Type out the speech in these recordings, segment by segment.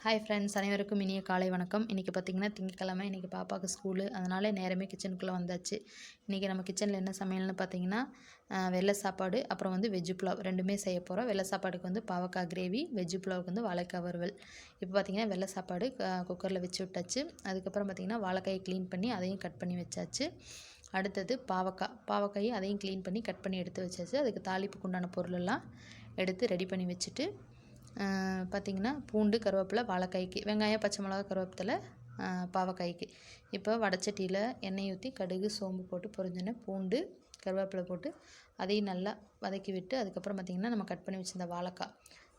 Hi friends, அனைவருக்கும் இனிய காலை வணக்கம். இன்றைக்கி பார்த்திங்கன்னா திங்கக்கிழமை. இன்றைக்கி பாப்பாவுக்கு ஸ்கூலு, அதனால் நேரமே கிச்சனுக்குள்ளே வந்தாச்சு. இன்றைக்கி நம்ம கிச்சனில் என்ன சமையல்னு பார்த்திங்கன்னா வெள்ளை சாப்பாடு, அப்புறம் வெஜ்ஜு புலாவ் ரெண்டுமே செய்ய போகிறோம். வெள்ளை சாப்பாடுக்கு பாவக்காய் கிரேவி, வெஜ்ஜு புலாவுக்கு வாழைக்காய் வறுவல். இப்போ பார்த்திங்கன்னா வெள்ளை சாப்பாடு குக்கரில் வச்சு விட்டாச்சு. அதுக்கப்புறம் பார்த்திங்கன்னா வாழைக்காயை க்ளீன் பண்ணி அதையும் கட் பண்ணி வச்சாச்சு. அடுத்தது பாவக்காயை அதையும் க்ளீன் பண்ணி கட் பண்ணி எடுத்து வச்சாச்சு. அதுக்கு தாளிப்புக்கு உண்டான பொருளெல்லாம் எடுத்து ரெடி பண்ணி வச்சுட்டு பார்த்திங்கன்னா பூண்டு, கருவேப்பிலை, வாழைக்காய்க்கு வெங்காயம், பச்சை மிளகா, கருவேப்பிலை, பாவக்காய்க்கு இப்போ வடச்சட்டியில் எண்ணெய் ஊற்றி கடுகு, சோம்பு போட்டு பொரிஞ்சோன்னே பூண்டு, கருவேப்பிலை போட்டு அதையும் நல்லா வதக்கி விட்டு, அதுக்கப்புறம் பார்த்திங்கன்னா நம்ம கட் பண்ணி வச்சுருந்த வாழைக்காய்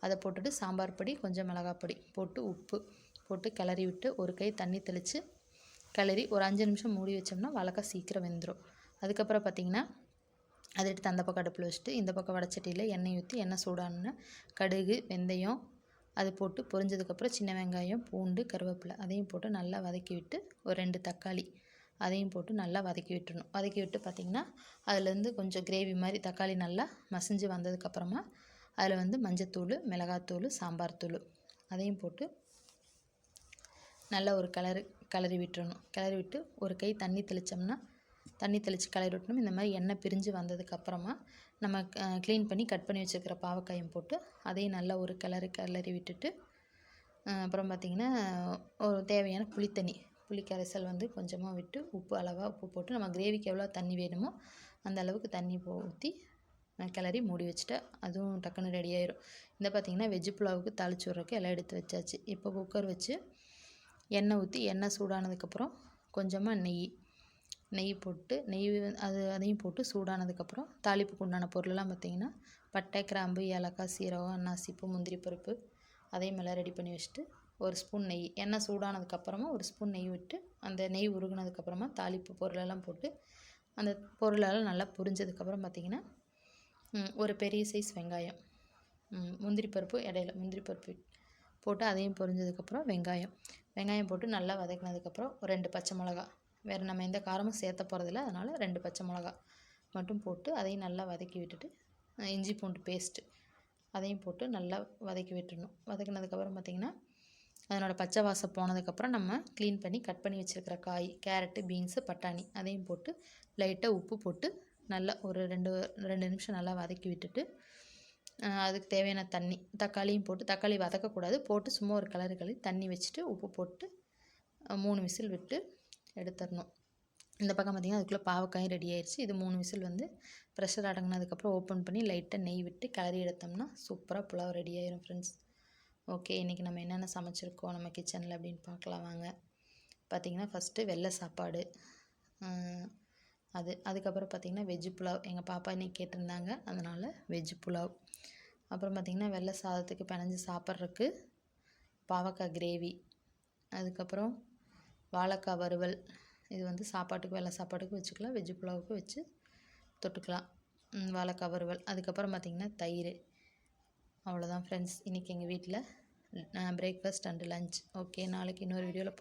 அதை போட்டுட்டு சாம்பார் பொடி, கொஞ்சம் மிளகாய் பொடி போட்டு உப்பு போட்டு கிளறி விட்டு ஒரு கை தண்ணி தெளித்து கிளறி ஒரு 5 நிமிஷம் மூடி வச்சோம்னா வாழைக்காய் சீக்கிரம் வெந்துடும். அதுக்கப்புறம் பார்த்திங்கன்னா அதை எடுத்து அந்த பக்கம் அடுப்பில் வச்சுட்டு இந்த பக்கம் வடச்சட்டியில் எண்ணெய் ஊற்றி எண்ணெய் சூடானோன்னே கடுகு, வெந்தயம் அது போட்டு பொரிஞ்சதுக்கப்புறம் சின்ன வெங்காயம், பூண்டு, கருவேப்பிலை அதையும் போட்டு நல்லா வதக்கி விட்டு ஒரு 2 தக்காளி அதையும் போட்டு நல்லா வதக்கி விட்டுறணும். வதக்கி விட்டு பார்த்திங்கன்னா அதுலேருந்து கொஞ்சம் கிரேவி மாதிரி தக்காளி நல்லா மசிஞ்சு வந்ததுக்கப்புறமா அதில் மஞ்சத்தூள், மிளகாத்தூள், சாம்பார் தூள் அதையும் போட்டு நல்லா ஒரு கிளறி விட்டுறணும். கிளறி விட்டு ஒரு கை தண்ணி தெளித்து கிளறி விட்டணும். இந்த மாதிரி எண்ணெய் பிரிஞ்சு வந்ததுக்கப்புறமா நம்ம க்ளீன் பண்ணி கட் பண்ணி வச்சுருக்கிற பாவக்காயும் போட்டு அதையும் நல்லா ஒரு கிளறி விட்டுட்டு அப்புறம் பார்த்திங்கன்னா ஒரு தேவையான புளி கரைசல் கொஞ்சமாக விட்டு அளவாக உப்பு போட்டு நம்ம கிரேவிக்கு எவ்வளோ தண்ணி வேணுமோ அந்த அளவுக்கு தண்ணி ஊற்றி கிளறி மூடி வச்சுட்டா அதுவும் டக்குன்னு ரெடி ஆயிரும். இந்த பார்த்திங்கன்னா வெஜ்ஜு புலாவுக்கு தாளிச்சு விட்றதுக்கு எல்லாம் எடுத்து வச்சாச்சு. இப்போ குக்கர் வச்சு எண்ணெய் ஊற்றி எண்ணெய் சூடானதுக்கப்புறம் கொஞ்சமாக நெய் போட்டு அதையும் போட்டு சூடானதுக்கப்புறம் தாளிப்புக்கு உண்டான பொருளெல்லாம் பார்த்திங்கன்னா பட்டை, கிராம்பு, ஏலக்காய், சீரகம், அன்னாசிப்பூ, முந்திரி பருப்பு அதையும் எல்லாம் ரெடி பண்ணி வச்சுட்டு ஒரு ஸ்பூன் நெய் எண்ணெய் சூடானதுக்கப்புறமா ஒரு ஸ்பூன் நெய் விட்டு அந்த நெய் உருகுனதுக்கப்புறமா தாளிப்பு பொருளெல்லாம் போட்டு அந்த பொருளெல்லாம் நல்லா புரிஞ்சதுக்கப்புறம் பார்த்திங்கன்னா ஒரு பெரிய சைஸ் வெங்காயம், முந்திரி பருப்பு இடையில முந்திரி பருப்பு போட்டு அதையும் பொரிஞ்சதுக்கப்புறம் வெங்காயம் போட்டு நல்லா வதக்கினதுக்கப்புறம் ஒரு 2 பச்சை மிளகா, வேறு நம்ம எந்த காரமும் சேர்த்த போகிறதில்ல, அதனால் 2 பச்சை மிளகா மட்டும் போட்டு அதையும் நல்லா வதக்கி விட்டுட்டு இஞ்சி பூண்டு பேஸ்ட்டு அதையும் போட்டு நல்லா வதக்கி விட்டுடணும். வதக்கினதுக்கப்புறம் பார்த்திங்கன்னா அதனோட பச்சை வாசம் போனதுக்கப்புறம் நம்ம க்ளீன் பண்ணி கட் பண்ணி வச்சுருக்கிற காய், கேரட்டு, பீன்ஸு, பட்டாணி அதையும் போட்டு லைட்டாக உப்பு போட்டு நல்லா ஒரு 2 நிமிஷம் நல்லா வதக்கி விட்டுட்டு அதுக்கு தேவையான தண்ணி, தக்காளியும் போட்டு தக்காளி வதக்கக்கூடாது, போட்டு சும்மா ஒரு கிளறி தண்ணி வச்சுட்டு உப்பு போட்டு 3 விசில் விட்டு எடுத்துடணும். இந்த பக்கம் பார்த்திங்கன்னா அதுக்குள்ளே பாவக்காயும் ரெடி ஆயிடுச்சு. இது 3 விசில் ப்ரெஷர் அடங்கினதுக்கப்புறம் ஓப்பன் பண்ணி லைட்டாக நெய் விட்டு கிளறி எடுத்தோம்னா சூப்பராக புலாவ் ரெடி ஆயிரும் ஃப்ரெண்ட்ஸ். ஓகே, இன்றைக்கி நம்ம என்னென்ன சமைச்சிருக்கோம் நம்ம கிச்சனில் அப்படின்னு பார்க்கலாம் வாங்க. பார்த்திங்கன்னா ஃபஸ்ட்டு வெள்ளை சாப்பாடு, அதுக்கப்புறம் பார்த்திங்கன்னா வெஜ்ஜு புலாவ். எங்கள் பாப்பா இன்றைக்கி கேட்டிருந்தாங்க, அதனால் வெஜ்ஜு புலாவ். அப்புறம் பார்த்திங்கன்னா வெள்ளை சாதத்துக்கு பிணைஞ்சு சாப்பிட்றதுக்கு பாவக்காய் கிரேவி, அதுக்கப்புறம் வாழைக்காய் வறுவல். இது சாப்பாட்டுக்கு வெள்ளை சாப்பாட்டுக்கு வச்சுக்கலாம், வெஜ்ஜு புலாவுக்கு வச்சு தொட்டுக்கலாம். வாழைக்காய் வறுவல், அதுக்கப்புறம் பார்த்திங்கன்னா தயிர். அவ்வளோதான் ஃப்ரெண்ட்ஸ், இன்றைக்கி எங்கள் வீட்டில் பிரேக்ஃபாஸ்ட் அண்டு லஞ்ச். ஓகே, நாளைக்கு இன்னொரு வீடியோவில்